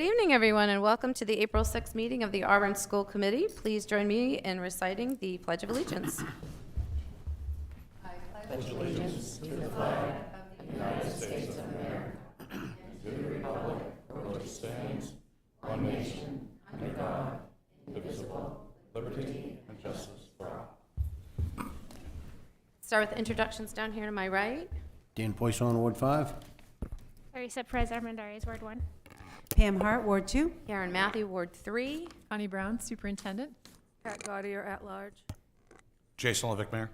Good evening, everyone, and welcome to the April 6th meeting of the Auburn School Committee. Please join me in reciting the Pledge of Allegiance. I pledge allegiance to the flag of the United States of America and to the republic for which it stands, one nation, under God, indivisible, liberty and justice for all. Start with introductions down here to my right. Dan Poisson, Ward 5. Teresa Perez Armendariz, Ward 1. Pam Hart, Ward 2. Karen Matthew, Ward 3. Connie Brown, Superintendent. Pat Gaudier at large. Jason Levick, Mayor.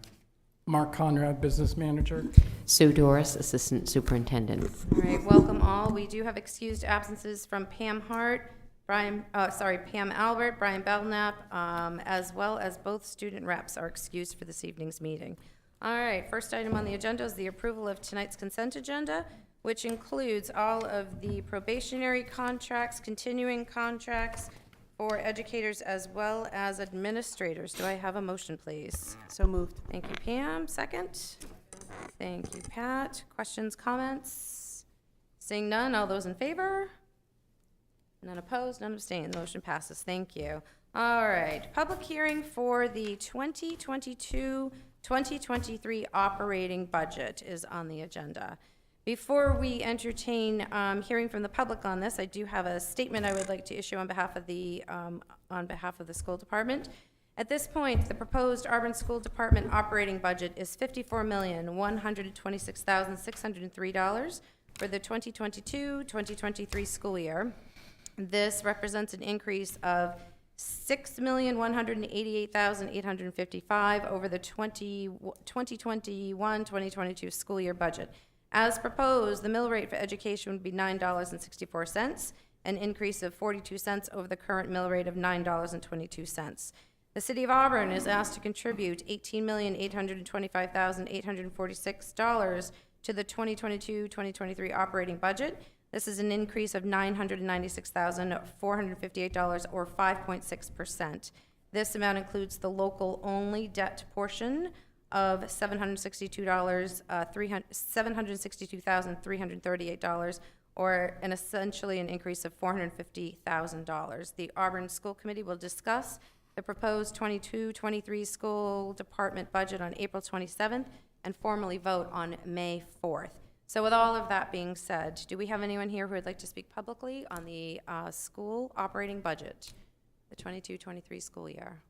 Mark Conrad, Business Manager. Sue Doris, Assistant Superintendent. All right, welcome all. We do have excused absences from Pam Hart, Pam Albert, Brian Belknap, as well as both student reps are excused for this evening's meeting. All right, first item on the agenda is the approval of tonight's consent agenda, which includes all of the probationary contracts, continuing contracts for educators as well as administrators. Do I have a motion, please? So moved. Thank you, Pam. Second. Thank you, Pat. Questions, comments? Seeing none, all those in favor? None opposed, none abstained. The motion passes. Thank you. All right, public hearing for the 2022-2023 operating budget is on the agenda. Before we entertain hearing from the public on this, I do have a statement I would like to issue on behalf of the school department. At this point, the proposed Auburn School Department operating budget is $54,126,603 for the 2022-2023 school year. This represents an increase of $6,188,855 over the 2021-2022 school year budget. As proposed, the mill rate for education would be $9.64, an increase of 42 cents over the current mill rate of $9.22. The City of Auburn is asked to contribute $18,825,846 to the 2022-2023 operating budget. This is an increase of $996,458 or 5.6%. This amount includes the local-only debt portion of $762,338, or essentially an increase of $450,000. The Auburn School Committee will discuss the proposed 22-23 school department budget on April 27th and formally vote on May 4th. So with all of that being said, do we have anyone here who would like to speak publicly on the school operating budget, the 22-23 school year?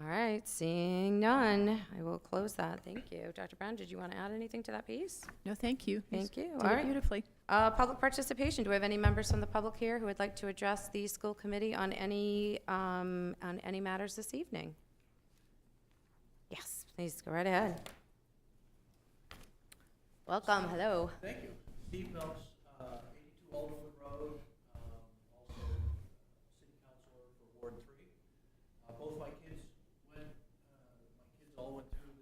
All right, seeing none, I will close that. Thank you. Dr. Brown, did you want to add anything to that piece? No, thank you. Thank you. Did All it right. beautifully. Public participation. Do we have any members from the public here who would like to address the school committee on any matters this evening? Yes, please go right ahead. Welcome. Hello. Thank you. Steve Milks, 82 Alderwood Road, also City Councilor for Ward 3. Both my kids all went through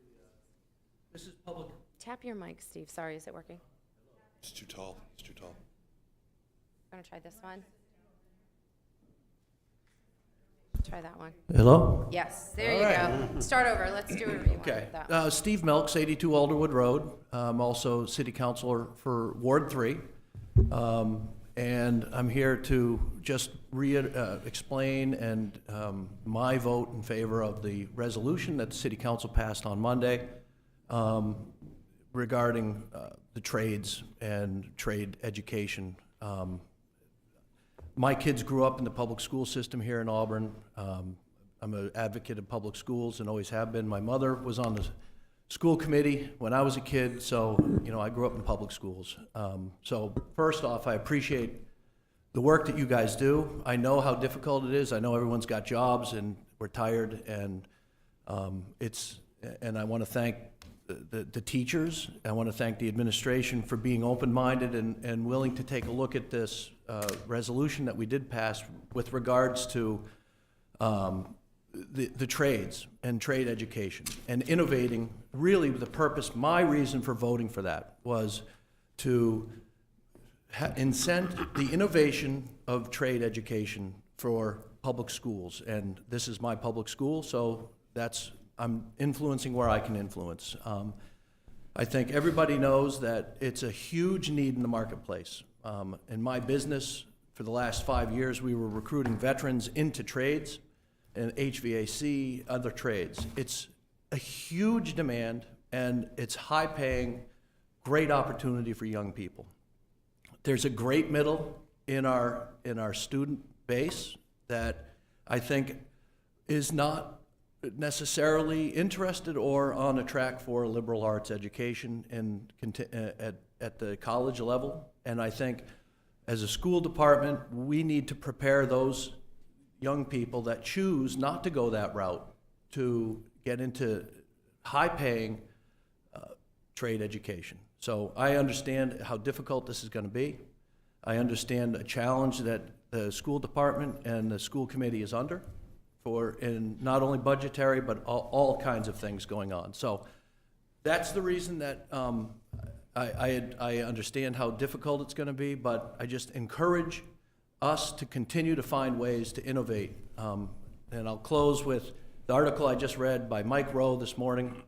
this is public. Tap your mic, Steve. Sorry, is it working? It's too tall. It's too tall. I'm going to try this one. Try that one. Hello? Yes, there you go. Start over. Let's do it. Okay. With that. Steve Milks, 82 Alderwood Road, also City Councilor for Ward 3. And I'm here to just explain and my vote in favor of the resolution that the City Council passed on Monday regarding the trades and trade education. My kids grew up in the public school system here in Auburn. I'm an advocate of public schools and always have been. My mother was on the school committee when I was a kid, so I grew up in public schools. So first off, I appreciate the work that you guys do. I know how difficult it is. I know everyone's got jobs and we're tired, and and I want to thank the teachers. I want to thank the administration for being open-minded and willing to take a look at this resolution that we did pass with regards to the trades and trade education and innovating. Really, the purpose, my reason for voting for that was to incent the innovation of trade education for public schools. And this is my public school, so I'm influencing where I can influence. I think everybody knows that it's a huge need in the marketplace. In my business, for the last 5 years, we were recruiting veterans into trades and HVAC, other trades. It's a huge demand, and it's high-paying, great opportunity for young people. There's a great middle in our student base that I think is not necessarily interested or on a track for a liberal arts education at the college level. And I think as a school department, we need to prepare those young people that choose not to go that route to get into high-paying trade education. So I understand how difficult this is going to be. I understand a challenge that the school department and the school committee is under in not only budgetary, but all kinds of things going on. So that's the reason that I understand how difficult it's going to be, but I just encourage us to continue to find ways to innovate. And I'll close with the article I just read by Mike Rowe this morning,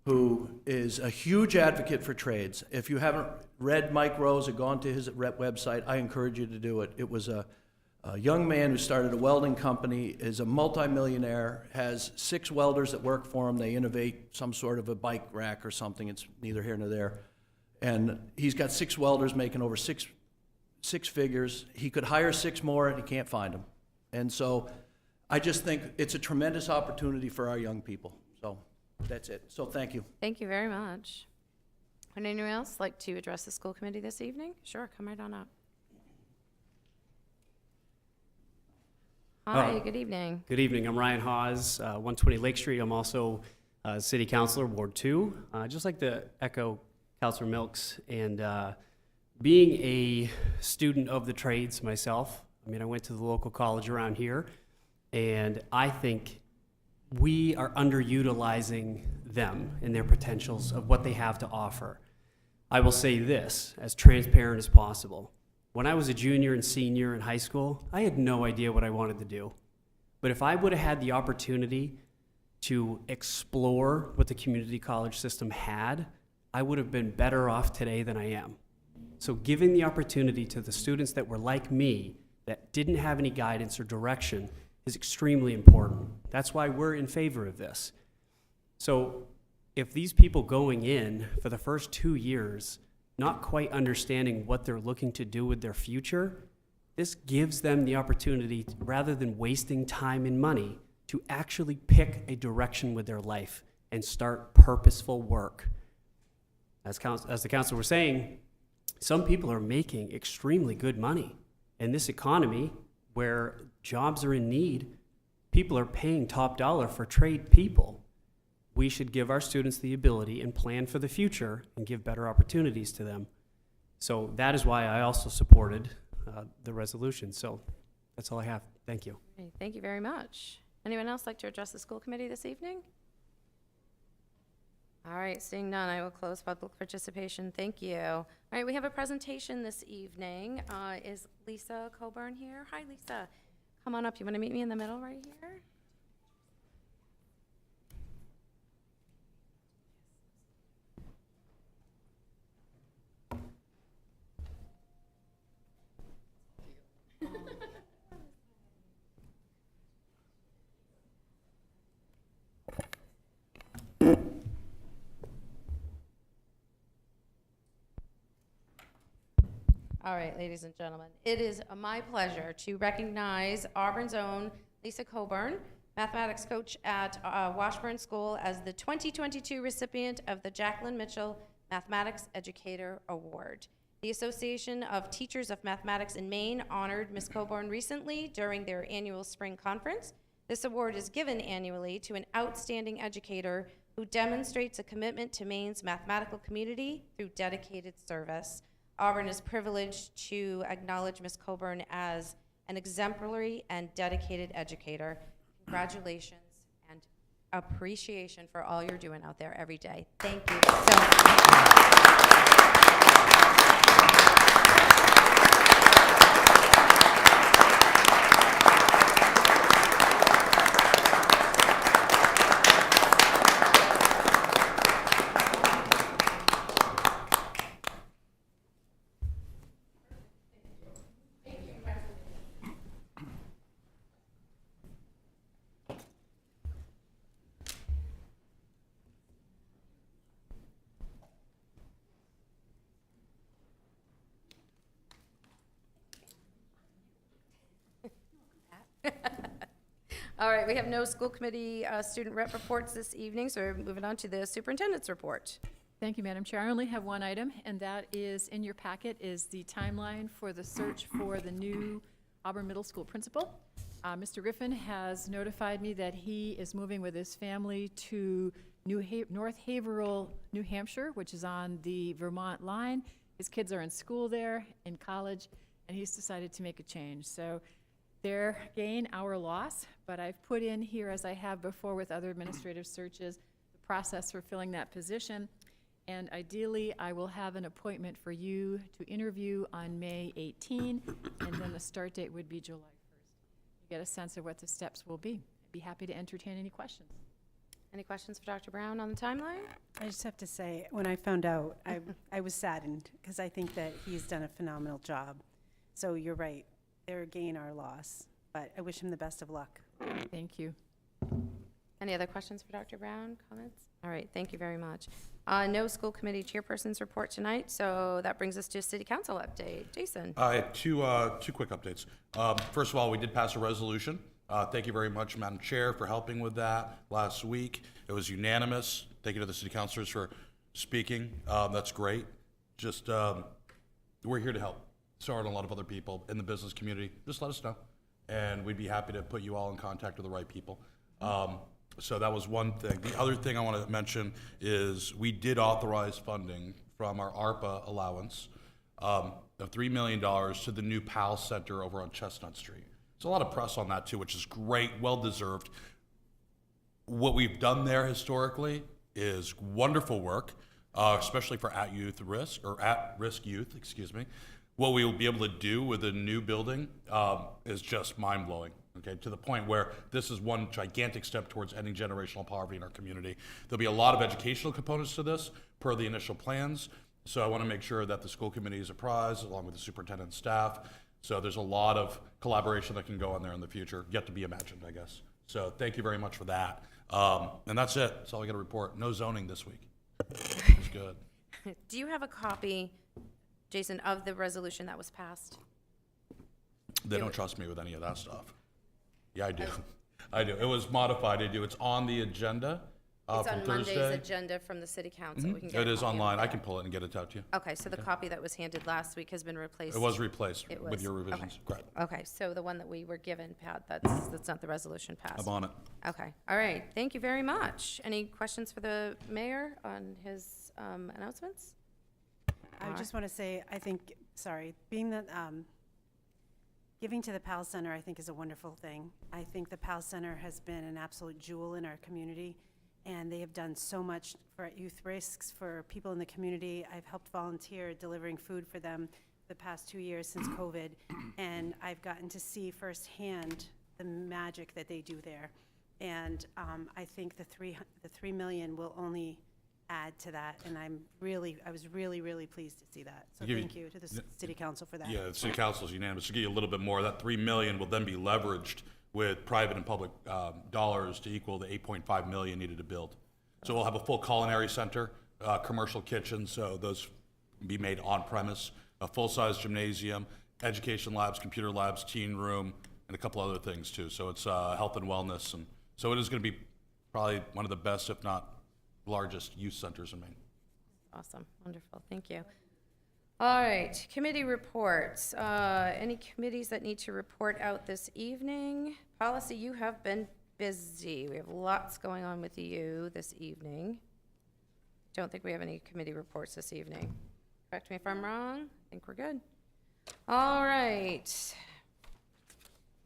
who is a huge advocate for trades. If you haven't read Mike Rowe's or gone to his website, I encourage you to do it. It was a young man who started a welding company, is a multimillionaire, has 6 welders that work for him. They innovate some sort of a bike rack or something. It's neither here nor there. And he's got 6 welders making over six figures. He could hire 6 more, and he can't find them. And so I just think it's a tremendous opportunity for our young people. So that's it. So thank you. Thank you very much. Would anyone else like to address the school committee this evening? Sure, come right on up. Hi, good evening. Good evening. I'm Ryan Hawes, 120 Lake Street. I'm also City Councilor, Ward 2. I'd just like to echo Councilor Milks and being a student of the trades myself. I mean, I went to the local college around here, and I think we are underutilizing them and their potentials of what they have to offer. I will say this, as transparent as possible. When I was a junior and senior in high school, I had no idea what I wanted to do. But if I would have had the opportunity to explore what the community college system had, I would have been better off today than I am. So giving the opportunity to the students that were like me, that didn't have any guidance or direction, is extremely important. That's why we're in favor of this. So if these people going in for the first 2 years, not quite understanding what they're looking to do with their future, this gives them the opportunity, rather than wasting time and money, to actually pick a direction with their life and start purposeful work. As the council was saying, some people are making extremely good money. In this economy where jobs are in need, people are paying top dollar for trade people. We should give our students the ability and plan for the future and give better opportunities to them. So that is why I also supported the resolution. So that's all I have. Thank you. Okay, thank you very much. Anyone else like to address the school committee this evening? All right, seeing none, I will close public participation. Thank you. All right, we have a presentation this evening. Is Lisa Coburn here? Hi, Lisa. Come on up. You want to meet me in the middle right here? All right, ladies and gentlemen, it is my pleasure to recognize Auburn's own Lisa Coburn, mathematics coach at Washburn School, as the 2022 recipient of the Jacqueline Mitchell Mathematics Educator Award. The Association of Teachers of Mathematics in Maine honored Ms. Coburn recently during their annual spring conference. This award is given annually to an outstanding educator who demonstrates a commitment to Maine's mathematical community through dedicated service. Auburn is privileged to acknowledge Ms. Coburn as an exemplary and dedicated educator. Congratulations and appreciation for all you're doing out there every day. Thank you so much. All right, we have no school committee student rep reports this evening, so we're moving on to the superintendent's report. Thank you, Madam Chair. I only have one item, and that is in your packet is the timeline for the search for the new Auburn Middle School principal. Mr. Griffin has notified me that he is moving with his family to North Haverhill, New Hampshire, which is on the Vermont line. His kids are in school there, in college, and he's decided to make a change. So their gain, our loss, but I've put in here, as I have before with other administrative searches, the process for filling that position. And ideally, I will have an appointment for you to interview on May 18, and then the start date would be July 1st. You get a sense of what the steps will be. I'd be happy to entertain any questions. Any questions for Dr. Brown on the timeline? I just have to say, when I found out, I was saddened because I think that he's done a phenomenal job. So you're right, their gain, our loss. But I wish him the best of luck. Thank you. Any other questions for Dr. Brown, comments? All right, thank you very much. No school committee chairperson's report tonight, so that brings us to city council update. Jason? I had two quick updates. First of all, we did pass a resolution. Thank you very much, Madam Chair, for helping with that last week. It was unanimous. Thank you to the city councilors for speaking. That's great. Just, we're here to help. So are a lot of other people in the business community. Just let us know, and we'd be happy to put you all in contact with the right people. So that was one thing. The other thing I want to mention is we did authorize funding from our ARPA allowance of $3 million to the new PAL Center over on Chestnut Street. There's a lot of press on that too, which is great, well-deserved. What we've done there historically is wonderful work, especially for at-risk youth, excuse me. What we will be able to do with a new building is just mind-blowing. Okay, to the point where this is one gigantic step towards ending generational poverty in our community. There'll be a lot of educational components to this per the initial plans. So I want to make sure that the school committee is apprised along with the superintendent and staff. So there's a lot of collaboration that can go on there in the future, yet to be imagined, I guess. So thank you very much for that. And that's it. That's all I got to report. No zoning this week. It's good. Do you have a copy, Jason, of the resolution that was passed? They don't trust me with any of that stuff. Yeah, I do. I do. It was modified. I do. It's on the agenda It's from on Thursday. Monday's agenda from the city council. We can get It a is copy of online. I that. can pull it and get it out to you. Okay, so the copy that was handed last week has been replaced. It was replaced It with was, your okay. revisions. Correct. Okay, so the one that we were given, Pat, that's not the resolution passed. I'm on it. Okay, all right, thank you very much. Any questions for the mayor on his announcements? I just want to say, I think, being that, giving to the PAL Center, I think, is a wonderful thing. I think the PAL Center has been an absolute jewel in our community, and they have done so much for at youth risks, for people in the community. I've helped volunteer delivering food for them the past 2 years since COVID, and I've gotten to see firsthand the magic that they do there. And I think the $3 million will only add to that, and I was really pleased to see that. So Give you- thank you to the city council for that. Yeah, the city council is unanimous. To give you a little bit more, that $3 million will then be leveraged with private and public dollars to equal the $8.5 million needed to build. So we'll have a full culinary center, commercial kitchen, so those be made on premise, a full-size gymnasium, education labs, computer labs, teen room, and a couple other things too. So it's health and wellness, and so it is going to be probably one of the best, if not largest, youth centers in Maine. Awesome, wonderful, thank you. All right, committee reports. Any committees that need to report out this evening? Policy, you have been busy. We have lots going on with you this evening. Don't think we have any committee reports this evening. Correct me if I'm wrong. I think we're good. All right.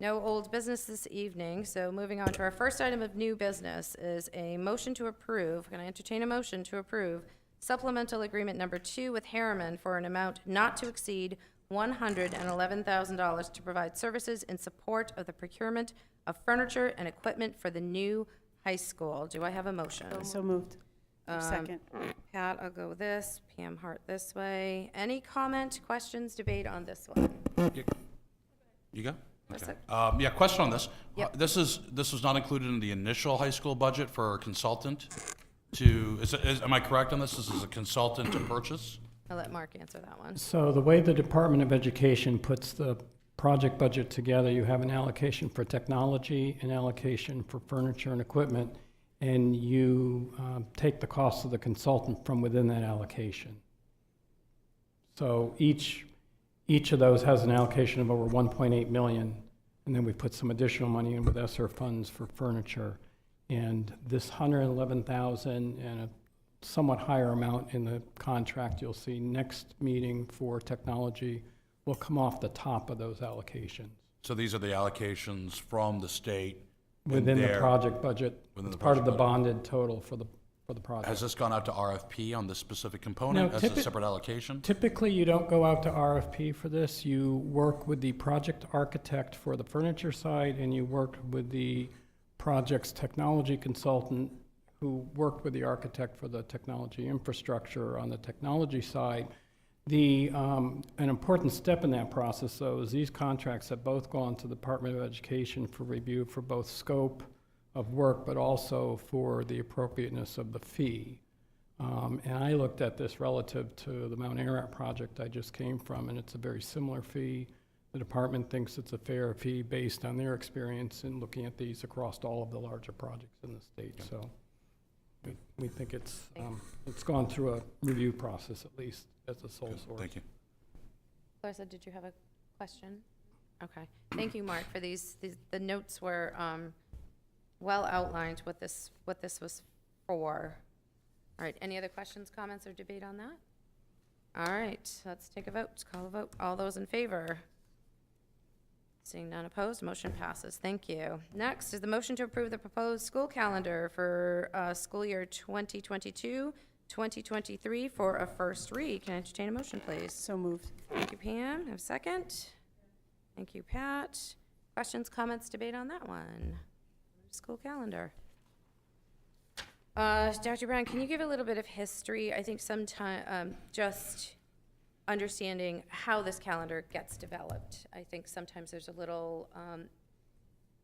No old business this evening, so moving on to our first item of new business is a motion to approve. Can I entertain a motion to approve supplemental agreement number 2 with Harriman for an amount not to exceed $111,000 to provide services in support of the procurement of furniture and equipment for the new high school. Do I have a motion? So moved. Second. Pat, I'll go this. Pam Hart this way. Any comment, questions, debate on this one? You go? What's Okay. it? Yeah, question on this. Yep. This was not included in the initial high school budget for our consultant am I correct on this? This is a consultant to purchase? I'll let Mark answer that one. So the way the Department of Education puts the project budget together, you have an allocation for technology, an allocation for furniture and equipment, and you take the cost of the consultant from within that allocation. So each of those has an allocation of over 1.8 million, and then we put some additional money in with ESSER funds for furniture. And this 111,000 and a somewhat higher amount in the contract you'll see next meeting for technology will come off the top of those allocations. So these are the allocations from the state? and Within the their- project budget, within the it's part of the project budget. bonded total for the project. Has this gone out to RFP on this specific component No, as a typi- separate allocation? Typically, you don't go out to RFP for this. You work with the project architect for the furniture side, and you work with the project's technology consultant who worked with the architect for the technology infrastructure on the technology side. An important step in that process, though, is these contracts have both gone to the Department of Education for review for both scope of work, but also for the appropriateness of the fee. And I looked at this relative to the Mount Ararat project I just came from, and it's a very similar fee. The department thinks it's a fair fee based on their experience in looking at these across all of the larger projects in the state. So we think it's gone through a review process at least as a sole Good, source. thank you. Clarissa, did you have a question? Okay. Thank you, Mark, for these. The notes were well outlined what this was for. All right. Any other questions, comments, or debate on that? All right. Let's take a vote. Call a vote. All those in favor? Seeing none opposed, motion passes. Thank you. Next is the motion to approve the proposed school calendar for school year 2022-2023 for a first read. Can I entertain a motion, please? So moved. Thank you, Pam. Have a second? Thank you, Pat. Questions, comments, debate on that one? School calendar. Dr. Brown, can you give a little bit of history? I think sometime, just understanding how this calendar gets developed. I think sometimes there's a little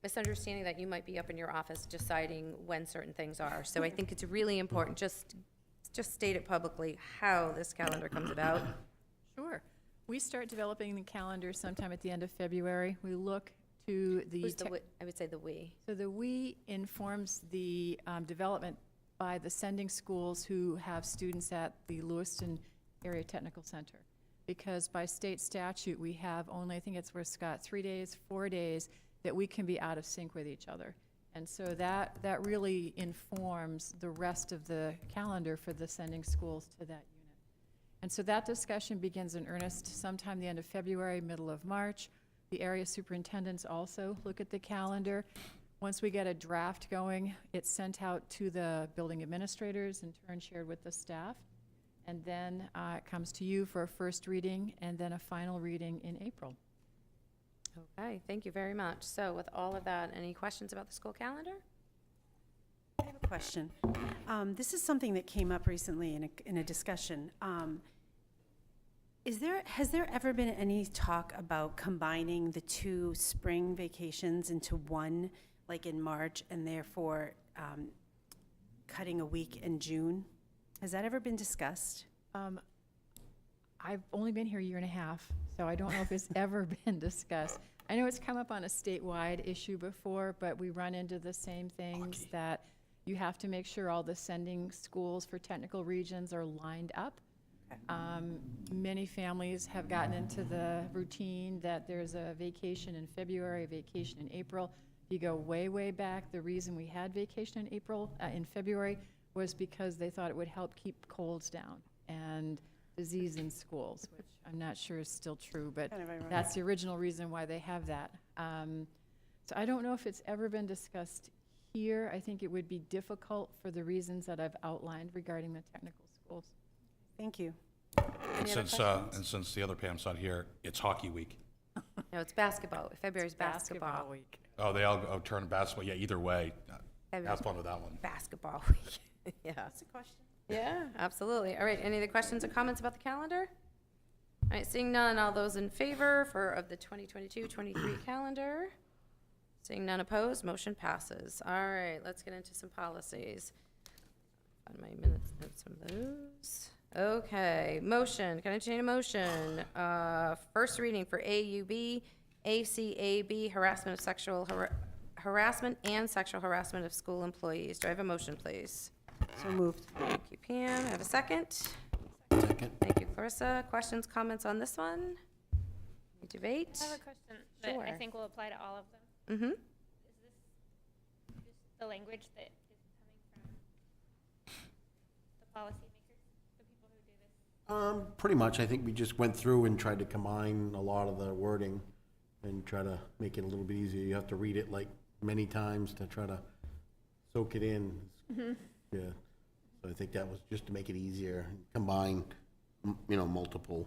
misunderstanding that you might be up in your office deciding when certain things are. So I think it's really important, just state it publicly, how this calendar comes about. Sure. We start developing the calendar sometime at the end of February. We look to the. Who's the we? I would say the we. So the we informs the development by the sending schools who have students at the Lewiston Area Technical Center. Because by state statute, we have only, I think it's where Scott, 3 days, 4 days, that we can be out of sync with each other. And so that really informs the rest of the calendar for the sending schools to that unit. And so that discussion begins in earnest sometime the end of February, middle of March. The area superintendents also look at the calendar. Once we get a draft going, it's sent out to the building administrators, in turn shared with the staff. And then it comes to you for a first reading and then a final reading in April. Okay, thank you very much. So with all of that, any questions about the school calendar? I have a question. This is something that came up recently in a discussion. Has there ever been any talk about combining the two spring vacations into one, like in March, and therefore cutting a week in June? Has that ever been discussed? I've only been here a year and a half, so I don't know if it's ever been discussed. I know it's come up on a statewide issue before, but we run into the same things that you have to make sure all the sending schools for technical regions are lined up. Many families have gotten into the routine that there's a vacation in February, a vacation in April. You go way, way back, the reason we had vacation in in February was because they thought it would help keep colds down and disease in schools, which I'm not sure is still true, but that's the original reason why they have that. So I don't know if it's ever been discussed here. I think it would be difficult for the reasons that I've outlined regarding the technical schools. Thank you. And since the other Pam's not here, it's hockey week. No, it's basketball. February's basketball. week. Oh, they all go turn basketball. Yeah, either way, February's have fun with that one. basketball week. Yeah. That's a question. Yeah, absolutely. All right, any other questions or comments about the calendar? All right, seeing none, all those in favor of the 2022-23 calendar? Seeing none opposed, motion passes. All right, let's get into some policies. Find my minutes, notes from those. Okay, motion, can I entertain a motion? First reading for AUB, ACAB, harassment and sexual harassment of school employees. Do I have a motion, please? So moved. Thank you, Pam. I have a second. Second. Thank you, Clarissa. Questions, comments on this one? Any debate? I have a question that I Sure. think will apply to all of them. Mm-hmm. Is this just the language that is coming from the policymakers, the people who do this? Pretty much, I think we just went through and tried to combine a lot of the wording and try to make it a little bit easier. You have to read it like many times to try to soak it in. Yeah, so I think that was just to make it easier, combine, multiple,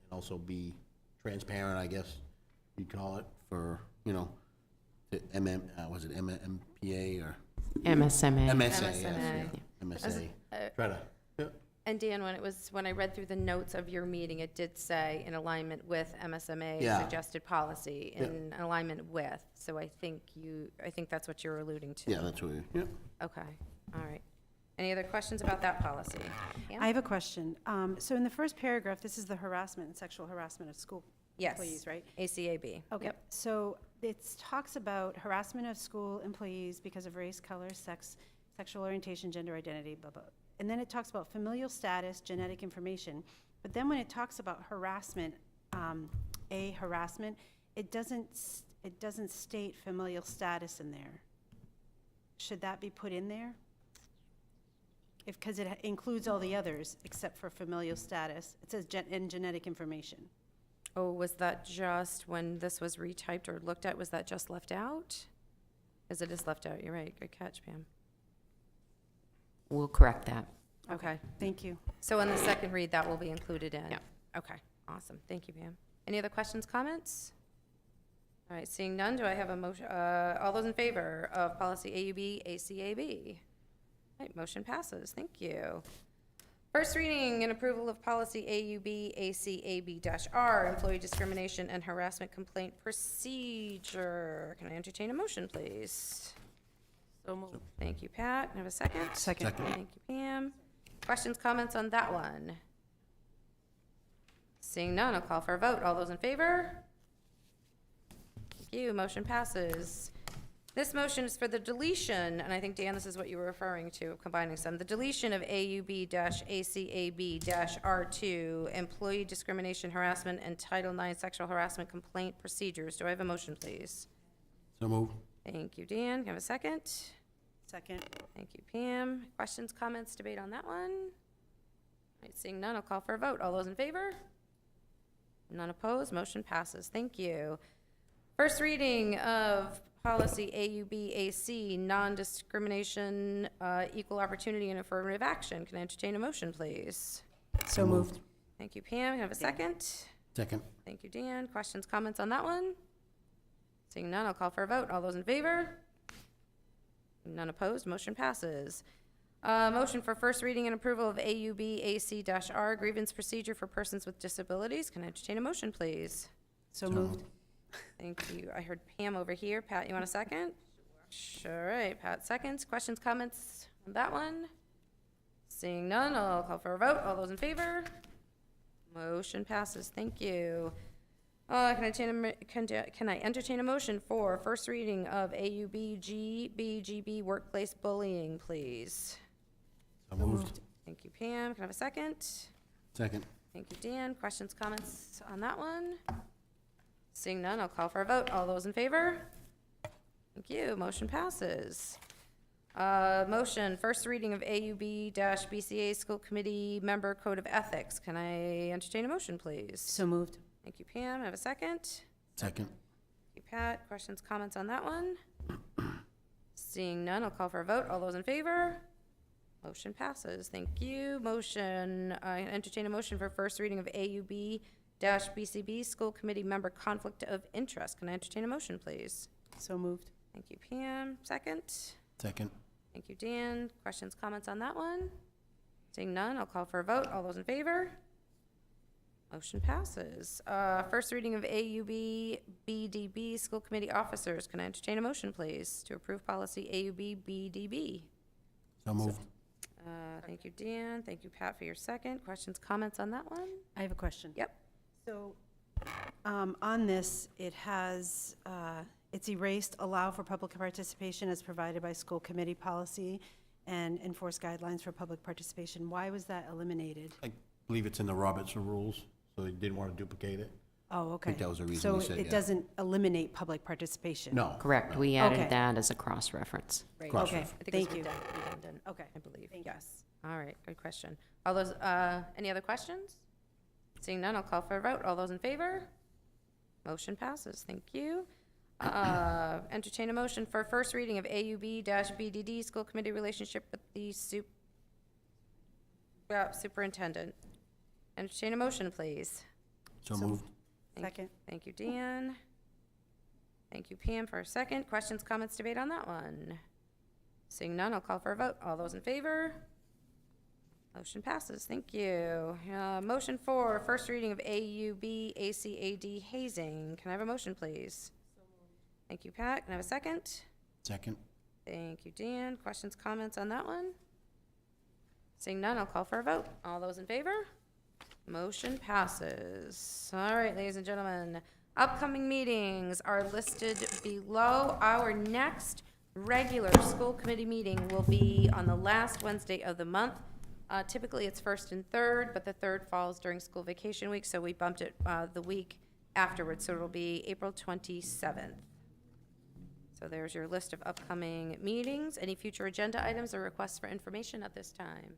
and also be transparent, I guess you'd call it, for, the was it MMPA or? MSMA. MSA, yes, MSMA. yeah, MSA. Try to, yeah. And Dan, when I read through the notes of your meeting, it did say in alignment with MSMA Yeah. suggested policy, Yeah. in alignment with, so I think that's what you're alluding to. Yeah, that's what we, yeah. Okay, all right. Any other questions about that policy? Pam? I have a question. So in the first paragraph, this is the harassment and sexual harassment of school Yes. employees, right? ACAB. Okay, Yep. so it talks about harassment of school employees because of race, color, sex, sexual orientation, gender identity, blah, blah. And then it talks about familial status, genetic information. But then when it talks about harassment, harassment, it doesn't state familial status in there. Should that be put in there? Because it includes all the others except for familial status. It says and genetic information. Oh, was that just when this was retyped or looked at, was that just left out? Because it is left out, you're right. Good catch, Pam. We'll correct that. Okay. Thank you. So in the second read, that will be included in? Yeah. Okay, awesome. Thank you, Pam. Any other questions, comments? All right, seeing none, do I have a motion, all those in favor of policy AUB, ACAB? All right, motion passes. Thank you. First reading and approval of policy AUB, ACAB-R, employee discrimination and harassment complaint procedure. Can I entertain a motion, please? So moved. Thank you, Pat. Can I have a second? Second. Thank you, Pam. Questions, comments on that one? Seeing none, I'll call for a vote. All those in favor? Thank you. Motion passes. This motion is for the deletion, and I think, Dan, this is what you were referring to, combining some. The deletion of AUB-ACAB-R2, employee discrimination, harassment, and Title IX sexual harassment complaint procedures. Do I have a motion, please? So moved. Thank you, Dan. Can I have a second? Second. Thank you, Pam. Questions, comments, debate on that one? All right, seeing none, I'll call for a vote. All those in favor? None opposed, motion passes. Thank you. First reading of policy AUB-AC, non-discrimination, equal opportunity and affirmative action. Can I entertain a motion, please? So moved. Thank you, Pam. Can I have a second? Second. Thank you, Dan. Questions, comments on that one? Seeing none, I'll call for a vote. All those in favor? None opposed, motion passes. Motion for first reading and approval of AUB-AC-R, grievance procedure for persons with disabilities. Can I entertain a motion, please? So moved. Thank you. I heard Pam over here. Pat, you want a second? Sure. All right, Pat seconds. Questions, comments on that one? Seeing none, I'll call for a vote. All those in favor? Motion passes. Thank you. Can I entertain a motion for first reading of AUB-GBGB workplace bullying, please? So moved. Thank you, Pam. Can I have a second? Second. Thank you, Dan. Questions, comments on that one? Seeing none, I'll call for a vote. All those in favor? Thank you. Motion passes. Motion, first reading of AUB-BCA School Committee Member Code of Ethics. Can I entertain a motion, please? So moved. Thank you, Pam. Have a second? Second. Thank you, Pat. Questions, comments on that one? Seeing none, I'll call for a vote. All those in favor? Motion passes. Thank you. Motion, I entertain a motion for first reading of AUB-BCB School Committee Member Conflict of Interest. Can I entertain a motion, please? So moved. Thank you, Pam. Second? Second. Thank you, Dan. Questions, comments on that one? Seeing none, I'll call for a vote. All those in favor? Motion passes. First reading of AUB-BDB School Committee Officers. Can I entertain a motion, please, to approve policy AUB-BDB? So moved. Thank you, Dan. Thank you, Pat, for your second. Questions, comments on that one? I have a question. Yep. So On this, it has, it's erased allow for public participation as provided by school committee policy and enforce guidelines for public participation. Why was that eliminated? I believe it's in the Robertson rules, so they didn't want to duplicate it. Oh, okay. that was the reason we said, So it yeah. doesn't eliminate public participation? No. Correct, we added Okay. that as a cross-reference. Right. Cross Okay, I think it's thank you. redundant, Okay. I believe, Thank you. yes. All right, good question. All those, any other questions? Seeing none, I'll call for a vote. All those in favor? Motion passes, thank you. Entertain a motion for first reading of AUB-BDD, school committee relationship with the superintendent. Entertain a motion, please. So moved. Second. Thank you, Dan. Thank you, Pam, for a second. Questions, comments, debate on that one? Seeing none, I'll call for a vote. All those in favor? Motion passes. Thank you. Motion for first reading of AUB ACAD hazing. Can I have a motion, please? Thank you, Pat. Can I have a second? Second. Thank you, Dan. Questions, comments on that one? Seeing none, I'll call for a vote. All those in favor? Motion passes. All right, ladies and gentlemen, upcoming meetings are listed below. Our next regular school committee meeting will be on the last Wednesday of the month. Typically, it's first and third, but the third falls during school vacation week, so we bumped it the week afterwards, so it'll be April 27th. So there's your list of upcoming meetings. Any future agenda items or requests for information at this time?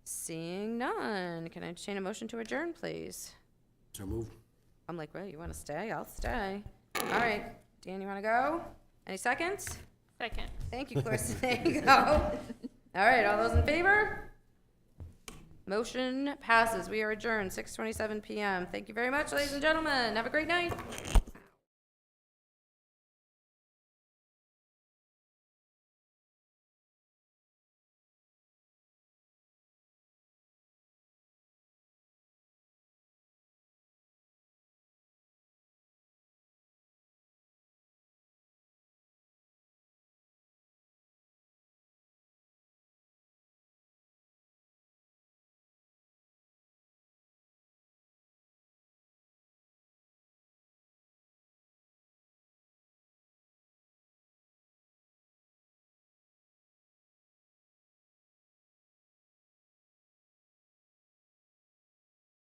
Seeing none, can I entertain a motion to adjourn, please? So moved. I'm like, well, you want to stay? I'll stay. All right, Dan, you want to go? Any seconds? Second. Thank you, Clarissa. There you go. All right, all those in favor? Motion passes. We are adjourned, 6:27 PM. Thank you very much, ladies and gentlemen. Have a great night.